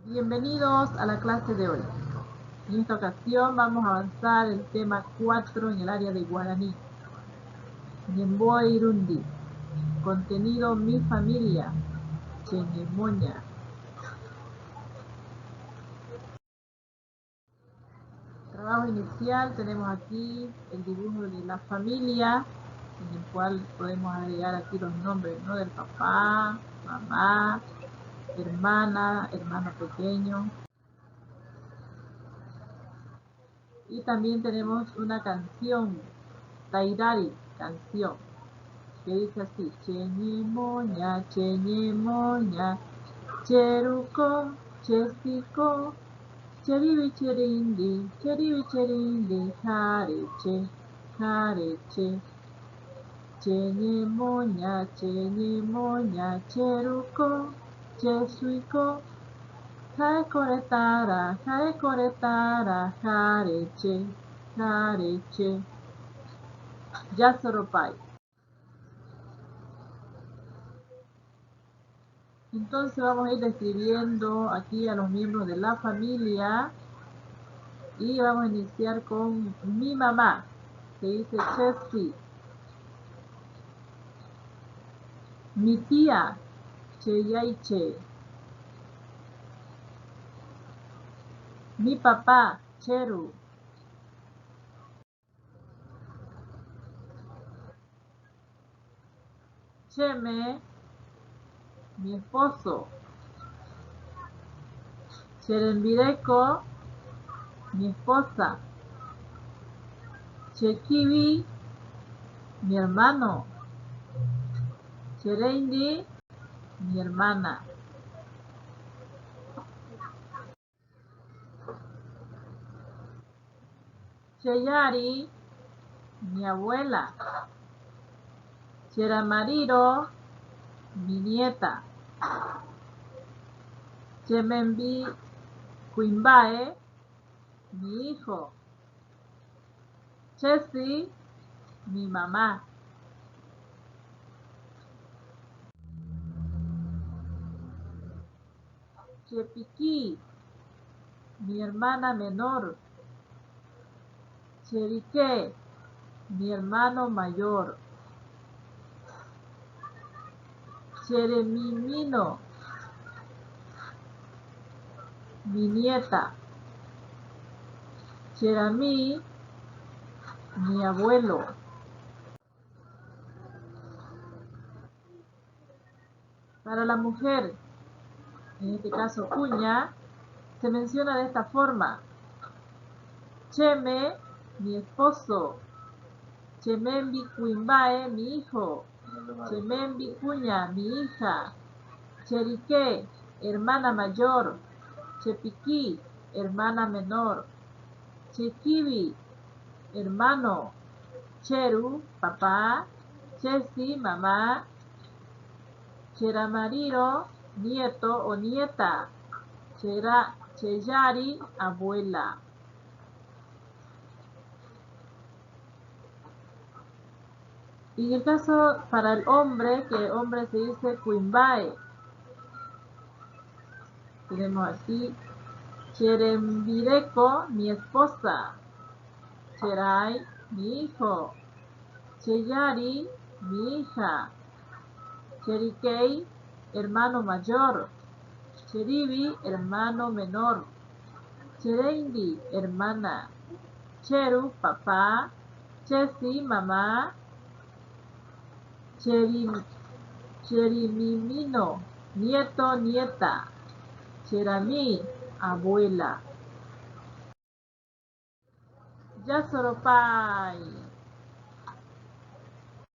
Bienvenidos a la clase de hoy. En esta ocasión vamos a avanzar el tema 4 en el área de guaraní. Ñemboe Irundi. Contenido mi familia. Cheñemoña. Trabajo inicial, tenemos aquí el dibujo de la familia, en el cual podemos agregar aquí los nombres, ¿no? Del papá, mamá, hermana, hermano pequeño. Y también tenemos una canción, Tairari, canción, que dice así: Cheñemoña, cheñemoña, cheruco, chesico, cheribi cherindi, jareche, jareche. Cheñemoña, cheñemoña, cheruco, chesuico, jaecoretara, jareche, jareche. Yasoropai. Entonces vamos a ir describiendo aquí a los miembros de la familia y vamos a iniciar con mi mamá, que dice Chesky. Mi tía, Cheyaiche. Mi papá, Cheru. Cheme, mi esposo. Cherembireco, mi esposa. Chekibi, mi hermano. Chereindi, mi hermana. Cheyari, mi abuela. Cheramariro, mi nieta. Chemembi Quimbae, mi hijo. Chesi, mi mamá. Chepiqui, mi hermana menor. Cherique, mi hermano mayor. Cheremimino, mi nieta. Cherami, mi abuelo. Para la mujer, en este caso cuña, se menciona de esta forma: Cheme, mi esposo. Chemembi Quimbae, mi hijo. Chemembi Cuña, mi hija. Cherique, hermana mayor. Chepiqui, hermana menor. Chekibi, hermano. Cheru, papá. Chesi, mamá. Cheramariro, nieto o nieta. Cheyari, abuela. Y en el caso para el hombre, que hombre se dice Quimbae. Tenemos aquí Cherembireco, mi esposa. Cherai, mi hijo. Cheyari, mi hija. Cherikei, hermano mayor. Cheribi, hermano menor. Chereindi, hermana. Cheru, papá. Chesi, mamá. Cherimimino, nieto, nieta. Cherami, abuela. Yasoropai.